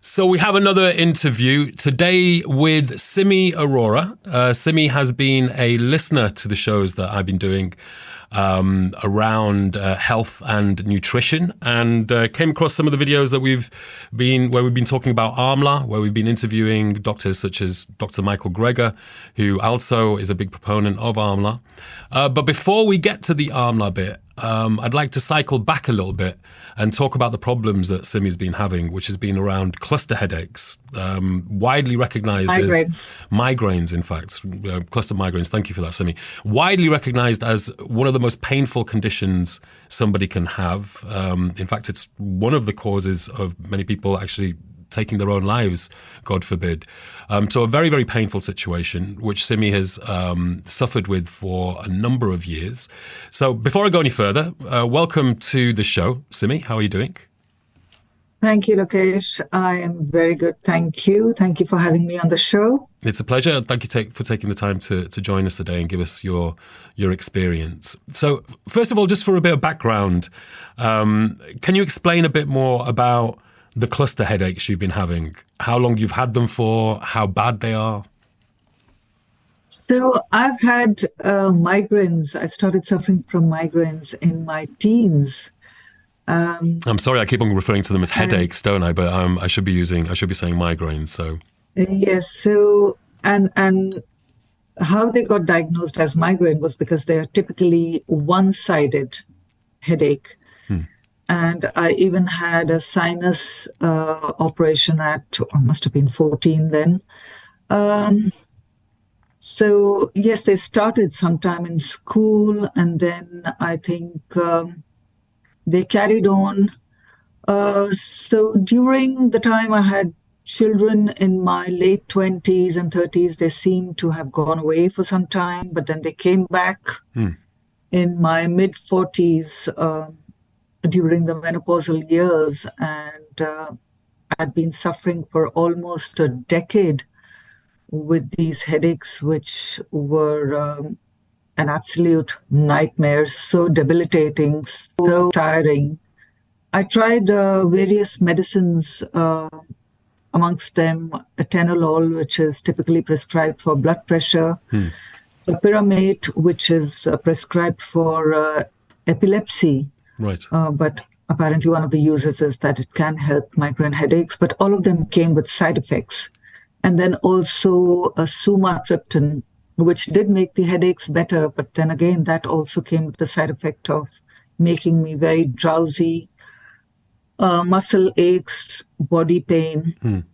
So we have another interview today with Simi Arora. Simi has been a listener to the shows that I've been doing around health and nutrition, and came across some of the videos that we've been talking about Amla, where we've been interviewing doctors such as Dr. Michael Greger, who also is a big proponent of Amla. But before we get to the Amla bit, I'd like to cycle back a little bit and talk about the problems that Simi's been having, which has been around cluster headaches, widely recognized as migraines, in fact, cluster migraines. Thank you for that, Simi. Widely recognized as one of the most painful conditions somebody can have. In fact, it's one of the causes of many people actually taking their own lives, God forbid. So a very, very painful situation, which Simi has suffered with for a number of years. So before I go any further, welcome to the show. Simi, how are you doing? Thank you, Lokesh. I am very good. Thank you. Thank you for having me on the show. It's a pleasure. Thank you for taking the time to join us today and give us your experience. So first of all, just for a bit of background, can you explain a bit more about the cluster headaches you've been having, how long you've had them for, how bad they are? So I've had migraines. I started suffering from migraines in my teens. I'm sorry, I keep on referring to them as headaches, don't I? But I should be saying migraines. So yes. So and how they got diagnosed as migraine was because they are typically one-sided headache. And I even had a sinus operation at, I must have been 14 then. So yes, they started sometime in school, and then I think they carried on. So during the time I had children in my late 20s and 30s, they seemed to have gone away for some time, but then they came back in my mid 40s. During the menopausal years, and I'd been suffering for almost a decade with these headaches, which were an absolute nightmare, so debilitating, so tiring. I tried various medicines, amongst them atenolol, which is typically prescribed for blood pressure, topiramate, which is prescribed for epilepsy. Right. But apparently one of the uses is that it can help migraine headaches, but all of them came with side effects. And then also a sumatriptan, which did make the headaches better, but then again, that also came with the side effect of making me very drowsy, muscle aches, body pain.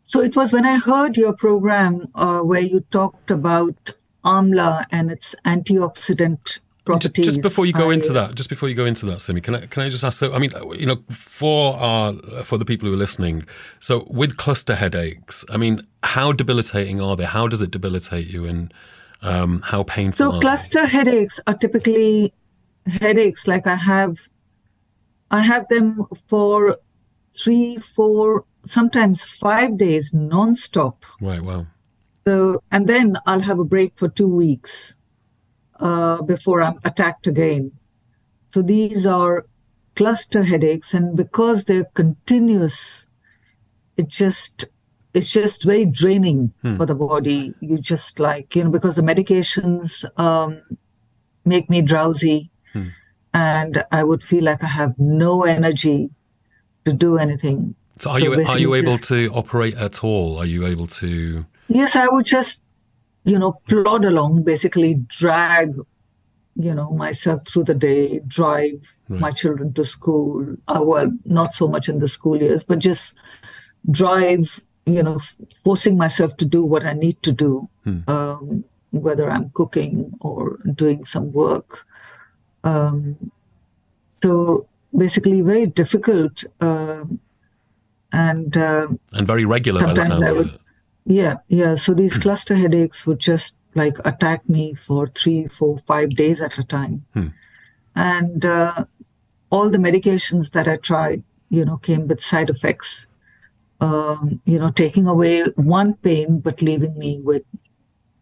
So it was when I heard your program where you talked about Amla and its antioxidant properties. Just before you go into that, Simi, can I just ask? So, I mean, for the people who are listening, so with cluster headaches, I mean, how debilitating are they? How does it debilitate you, and how painful are they? So, cluster headaches are typically headaches like I have them for 3, 4, sometimes 5 days nonstop. Right. Wow. So, and then I'll have a break for 2 weeks. Before I'm attacked again. So these are cluster headaches, and because they're continuous, it's just very draining for the body. You just because the medications make me drowsy, and I would feel like I have no energy to do anything. So are you able to operate at all? Are you able to? Yes, I would just plod along, basically drag, myself through the day, drive my children to school. Well, not so much in the school years, but just drive, forcing myself to do what I need to do, whether I'm cooking or doing some work. So basically very difficult. And very regular by the sound of it. Yeah. So these cluster headaches would just attack me for 3, 4, 5 days at a time. And all the medications that I tried, came with side effects, taking away one pain, but leaving me with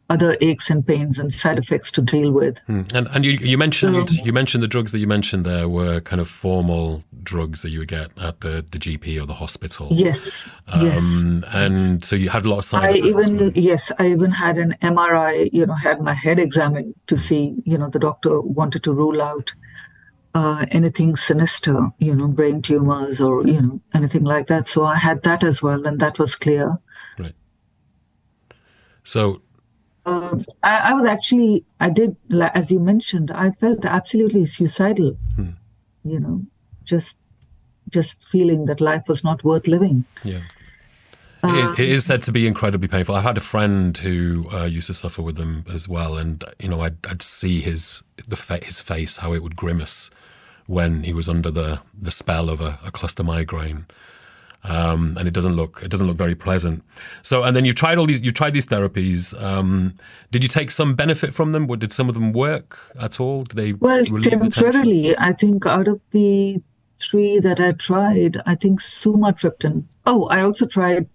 other aches and pains and side effects to deal with. And you mentioned the drugs that you mentioned there were kind of formal drugs that you would get at the GP or the hospital. Yes, yes. And so you had a lot of side effects. I even had an MRI, had my head examined to see, the doctor wanted to rule out anything sinister, brain tumors or, anything like that. So I had that as well, and that was clear. Right. So I was actually, as you mentioned, I felt absolutely suicidal, just feeling that life was not worth living. Yeah. It is said to be incredibly painful. I had a friend who used to suffer with them as well, and I'd see his face, how it would grimace when he was under the spell of a cluster migraine, and it doesn't look very pleasant. So, and then you tried these therapies. Did you take some benefit from them? Did some of them work at all? Did they relieve the tension? Temporarily, I think out of the 3 that I tried, I think sumatriptan. Oh, I also tried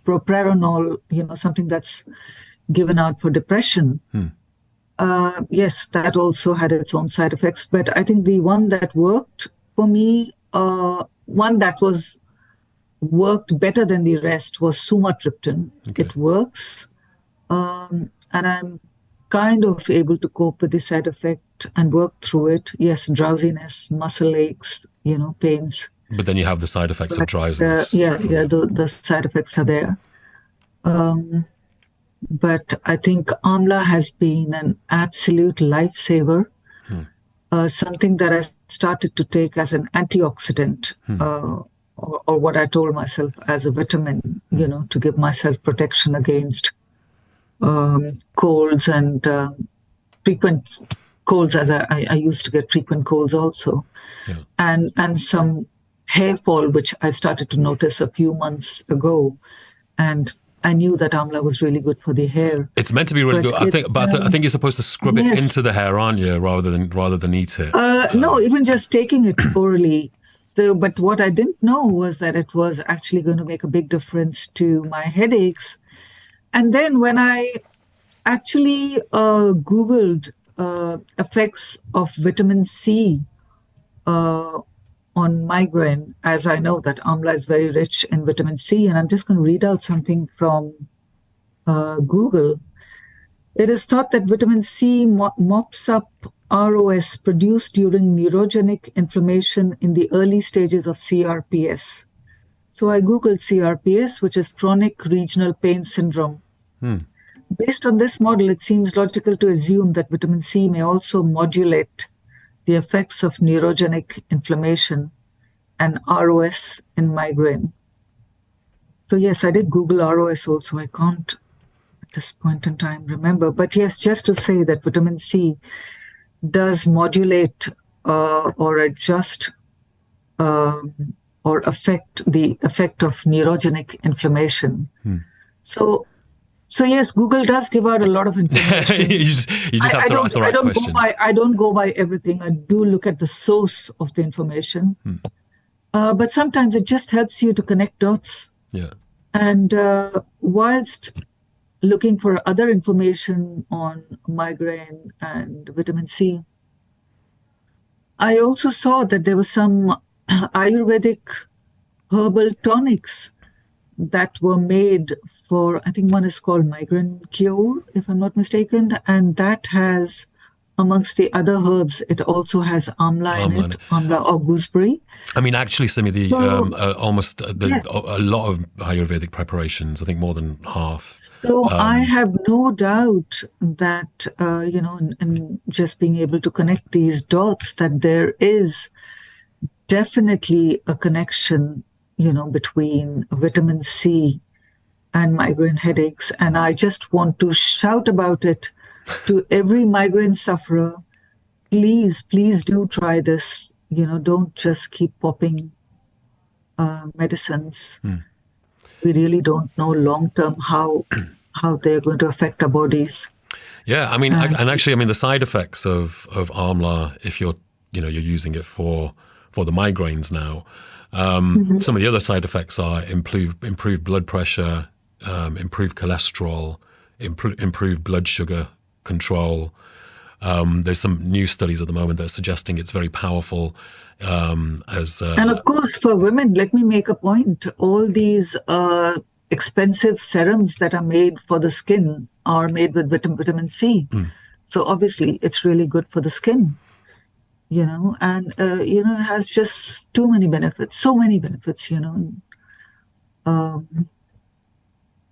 propranolol, something that's given out for depression. Yes, that also had its own side effects. But I think the one that worked for me, one that worked better than the rest was sumatriptan. Okay. It works. And I'm kind of able to cope with the side effect and work through it. Yes, drowsiness, muscle aches, pains. But then you have the side effects of drowsiness. The side effects are there. But I think Amla has been an absolute lifesaver, something that I started to take as an antioxidant, or what I told myself as a vitamin, to give myself protection against colds and frequent colds, as I used to get frequent colds also, and some hair fall, which I started to notice a few months ago, and I knew that Amla was really good for the hair. It's meant to be really good. I think you're supposed to scrub it into the hair, aren't you, rather than eat it? No, even just taking it orally. So, but what I didn't know was that it was actually going to make a big difference to my headaches. And then when I actually Googled effects of vitamin C on migraine, as I know that Amla is very rich in vitamin C, and I'm just going to read out something from Google. It is thought that vitamin C mops up ROS produced during neurogenic inflammation in the early stages of CRPS. So I Googled CRPS, which is chronic regional pain syndrome. Based on this model, it seems logical to assume that vitamin C may also modulate the effects of neurogenic inflammation and ROS in migraine. So yes, I did Google ROS also. I can't at this point in time remember. But yes, just to say that vitamin C does modulate or adjust or affect the effect of neurogenic inflammation. So yes, Google does give out a lot of information. you just have to ask the right question. I don't go by everything. I do look at the source of the information. But sometimes it just helps you to connect dots. Yeah. And whilst looking for other information on migraine and vitamin C, I also saw that there were some Ayurvedic herbal tonics that were made for, I think one is called migraine cure, if I'm not mistaken, and that has, amongst the other herbs, it also has amla in it, amla or gooseberry. I mean, actually, Simi, a lot of Ayurvedic preparations, I think more than half. So I have no doubt that, and just being able to connect these dots, that there is definitely a connection between vitamin C and migraine headaches. And I just want to shout about it to every migraine sufferer. Please do try this. Don't just keep popping medicines. We really don't know long-term how they're going to affect our bodies. Yeah, I mean, the side effects of Amla, if you're using it for the migraines now, some of the other side effects are improved blood pressure, improved cholesterol, improve blood sugar control. There's some new studies at the moment that are suggesting it's very powerful. And of course, for women, let me make a point. All these expensive serums that are made for the skin are made with vitamin C. So obviously, it's really good for the skin, and, it has just too many benefits, so many benefits,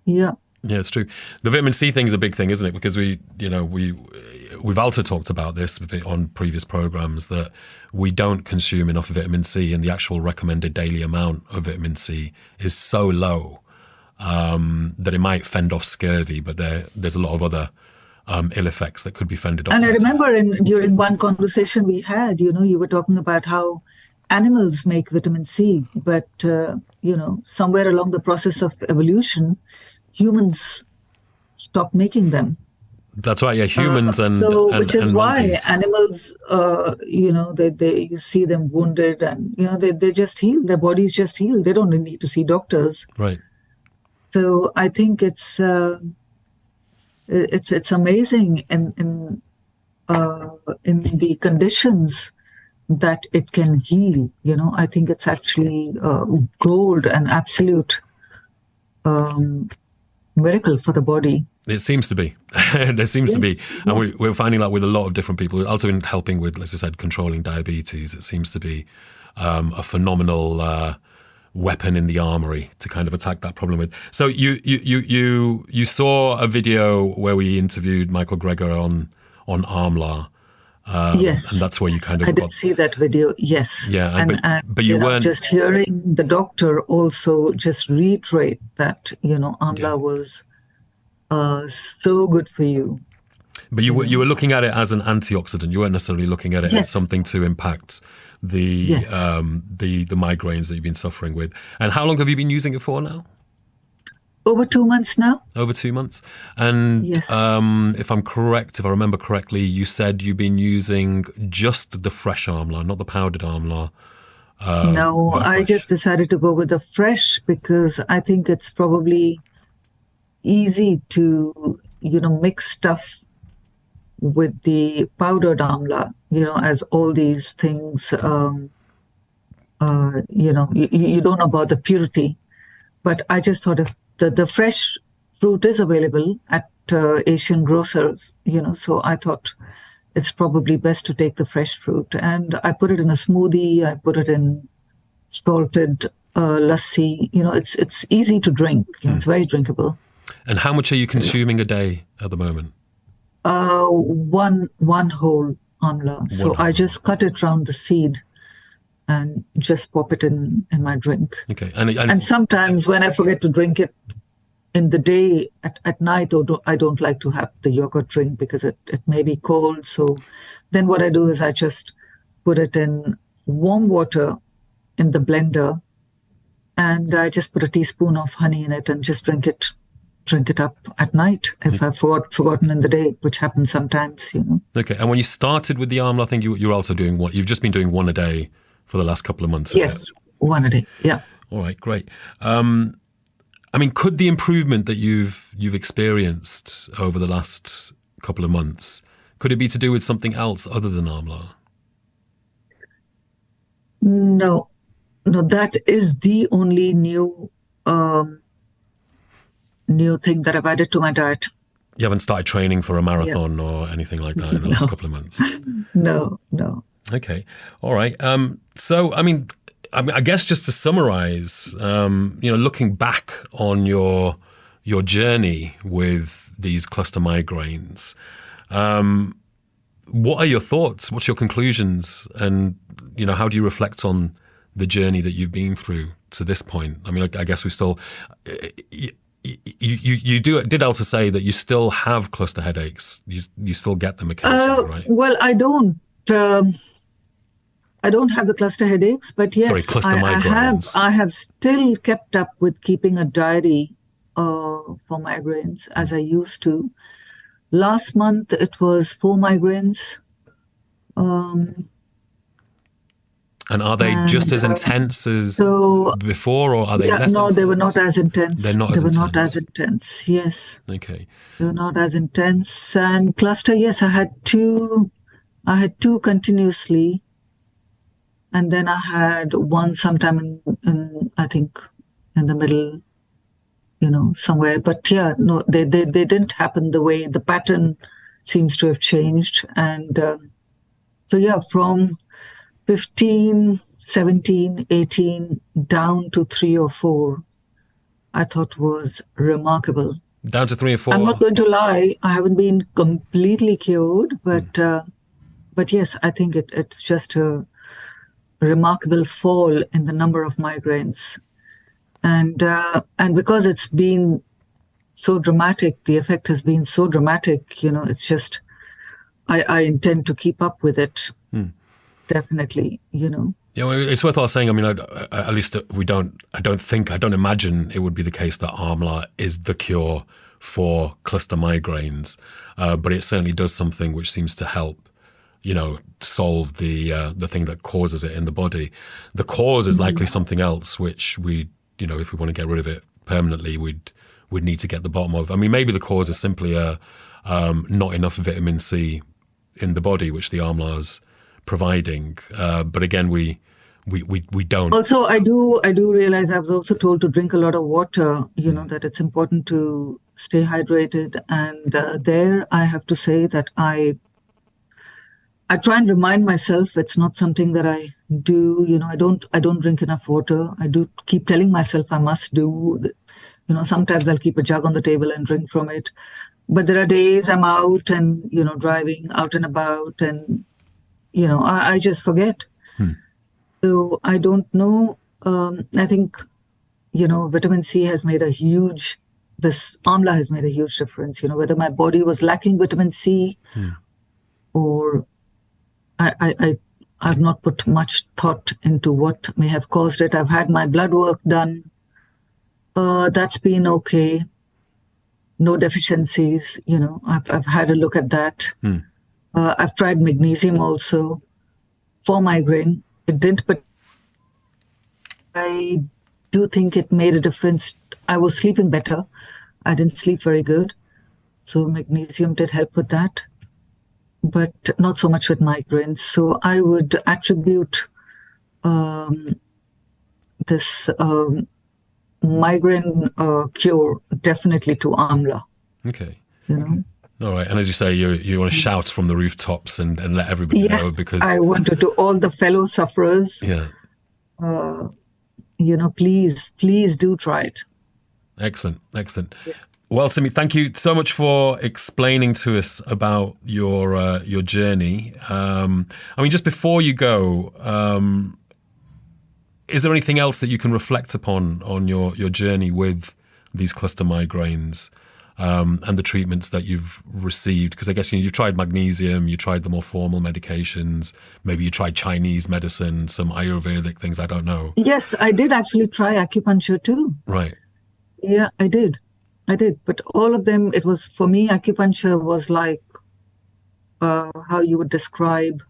Yeah. Yeah, it's true. The vitamin C thing is a big thing, isn't it? Because we've also talked about this a bit on previous programs, that we don't consume enough vitamin C, and the actual recommended daily amount of vitamin C is so low that it might fend off scurvy, but there's a lot of other ill effects that could be fended off. And I remember during one conversation we had, you were talking about how animals make vitamin C, but, somewhere along the process of evolution, humans stopped making them. That's right, yeah, humans and which is and why monkeys. animals, they you see them wounded, and they just heal. Their bodies just heal. They don't need to see doctors. Right. So I think it's amazing in the conditions that it can heal. I think it's actually gold, an absolute miracle for the body. It seems to be. There seems to be. And we're finding that with a lot of different people, also in helping with, as I said, controlling diabetes. It seems to be a phenomenal weapon in the armory to kind of attack that problem with. So you saw a video where we interviewed Michael Greger on Amla. Yes. And that's where you kind of I did see that video, yes. Yeah, but you weren't... Just hearing the doctor also just reiterate that, Amla was so good for you. But you were looking at it as an antioxidant. You weren't necessarily looking at it as something to impact the migraines that you've been suffering with. And how long have you been using it for now? Over 2 months now. Over 2 months. And yes. If I remember correctly, you said you've been using just the fresh Amla, not the powdered Amla. No, I just decided to go with the fresh because I think it's probably easy to, mix stuff with the powdered Amla, as all these things, you don't know about the purity. But I just thought of the fresh fruit is available at Asian grocers, so I thought it's probably best to take the fresh fruit. And I put it in a smoothie, I put it in salted lassi. It's easy to drink. It's very drinkable. And how much are you consuming a day at the moment? One whole amla. So I just cut it round the seed and just pop it in my drink. Okay. And sometimes when I forget to drink it in the day, at night, I don't like to have the yogurt drink because it may be cold. So then what I do is I just put it in warm water in the blender, and I just put a teaspoon of honey in it and just drink it up at night if I've forgotten in the day, which happens sometimes, Okay. And when you started with the Amla, I think you were also doing one. You've just been doing one a day for the last couple of months. Yes, one a day. Yeah. All right, great. Could the improvement that you've experienced over the last couple of months, could it be to do with something else other than Amla? No, that is the only new thing that I've added to my diet. You haven't started training for a marathon or anything like that in the last couple of months? No. Okay. All right. So, I guess just to summarize, looking back on your journey with these cluster migraines, what are your thoughts? What's your conclusions? And, how do you reflect on the journey that you've been through to this point? I guess we still... You did also say that you still have cluster headaches. You still get them occasionally, right? Well, I don't have the cluster headaches, but yes, cluster migraines. I have still kept up with keeping a diary for migraines as I used to. Last month it was 4 migraines. And are they just And as intense as so, before, or are they yeah, less no, intense? they were not as They're intense. not They as were not as intense. intense. Yes, Okay. they were not as intense. And cluster, yes, I had two. I had two continuously, and then I had one sometime in I think in the middle, somewhere. But yeah, no, they didn't happen the way the pattern seems to have changed. And so yeah, from 15, 17, 18 down to 3 or 4, I thought was remarkable. Down to 3 or I'm 4. not going to lie, I haven't been completely cured, but yes, I think it's just a remarkable fall in the number of migraines. And because it's been so dramatic, the effect has been so dramatic, it's just I intend to keep up with it. Definitely. Yeah, well, it's worthwhile saying. I mean, at least we don't. I don't imagine it would be the case that Amla is the cure for cluster migraines, but it certainly does something which seems to help. Solve the thing that causes it in the body. The cause is likely something else, which we, if we want to get rid of it permanently, we'd need to get the bottom of. I mean, maybe the cause is simply not enough vitamin C in the body, which the Amla is providing. But again, we don't. Also, I do realize I was also told to drink a lot of water. That it's important to stay hydrated, and there I have to say that I try and remind myself it's not something that I do. I don't drink enough water. I do keep telling myself I must do. Sometimes I'll keep a jug on the table and drink from it. But there are days I'm out and, driving out and about, and, I just forget. So I don't know. I think, vitamin C has made this Amla has made a huge difference, whether my body was lacking vitamin C or I've not put much thought into what may have caused it. I've had my blood work done. That's been okay. No deficiencies. I've had a look at that. I've tried magnesium also for migraine. It didn't, but I do think it made a difference. I was sleeping better. I didn't sleep very good. So magnesium did help with that, but not so much with migraines. So I would attribute this migraine cure definitely to Amla. Okay. All right. And as you say, you want to shout from the rooftops and let everybody know, because I wanted to all the fellow sufferers. Yeah. Please do try it. Excellent. Yeah. Well, Simi, thank you so much for explaining to us about your journey. I mean, just before you go, is there anything else that you can reflect upon on your journey with these cluster migraines and the treatments that you've received? Because I guess you've tried magnesium, you tried the more formal medications, maybe you tried Chinese medicine, some Ayurvedic things, I don't know. Yes, I did actually try acupuncture too. Right. Yeah, I did. But all of them, it was, for me, acupuncture was like how you would describe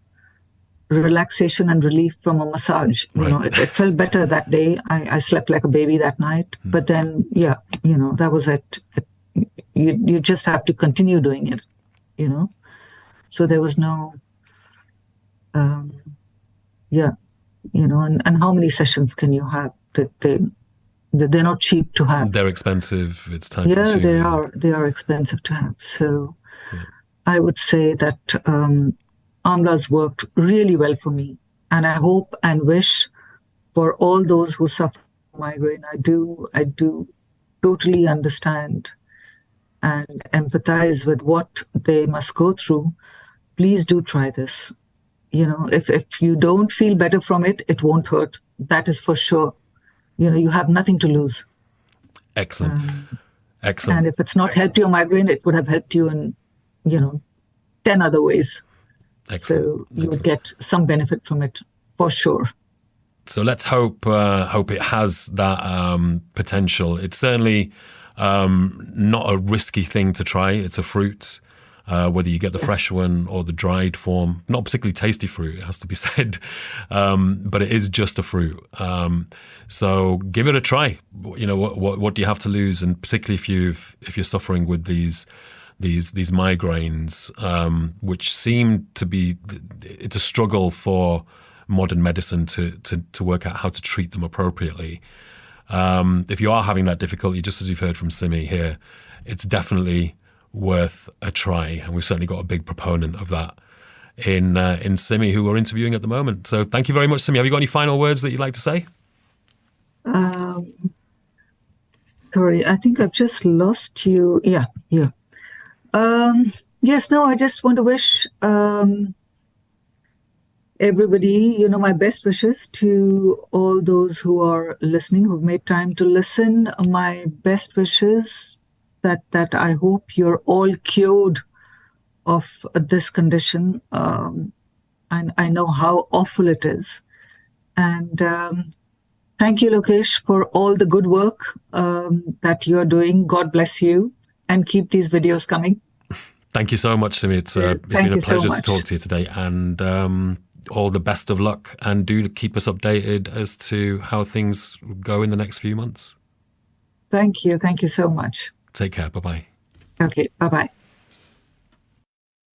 relaxation and relief from a massage. Right. It felt better that day. I slept like a baby that night. But then, that was it. You just have to continue doing it, So there was no, and how many sessions can you have? They're not cheap to have. They're expensive. It's time consuming. Yeah, they are expensive to have. So I would say that Amla's worked really well for me. And I hope and wish for all those who suffer from migraine. I do totally understand and empathize with what they must go through. Please do try this. If you don't feel better from it, it won't hurt. That is for sure. You have nothing to lose. Excellent. And if it's not helped your migraine, it would have helped you in, 10 other ways. So you would get some benefit from it for sure. So let's hope it has that potential. It's certainly not a risky thing to try. It's a fruit. whether you get the fresh one or the dried form. Not particularly tasty fruit, it has to be said, but it is just a fruit. So give it a try. You know, what do you have to lose? And particularly if you're suffering with these migraines, which seem to be, it's a struggle for modern medicine to work out how to treat them appropriately. If you are having that difficulty, just as you've heard from Simi here, it's definitely worth a try. And we've certainly got a big proponent of that in Simi, who we're interviewing at the moment. So thank you very much, Simi. Have you got any final words that you'd like to say? Sorry, I think I've just lost you. Yeah. Yes, no, I just want to wish everybody, my best wishes to all those who are listening, who've made time to listen. My best wishes that I hope you're all cured of this condition. And I know how awful it is. And thank you, Lokesh, for all the good work that you're doing. God bless you, and keep these videos coming. Thank you so much, Simi. It's been a pleasure to talk to you today, and all the best of luck. And do keep us updated as to how things go in the next few months. Thank you. Thank you so much. Take care. Bye-bye. Okay. Bye-bye.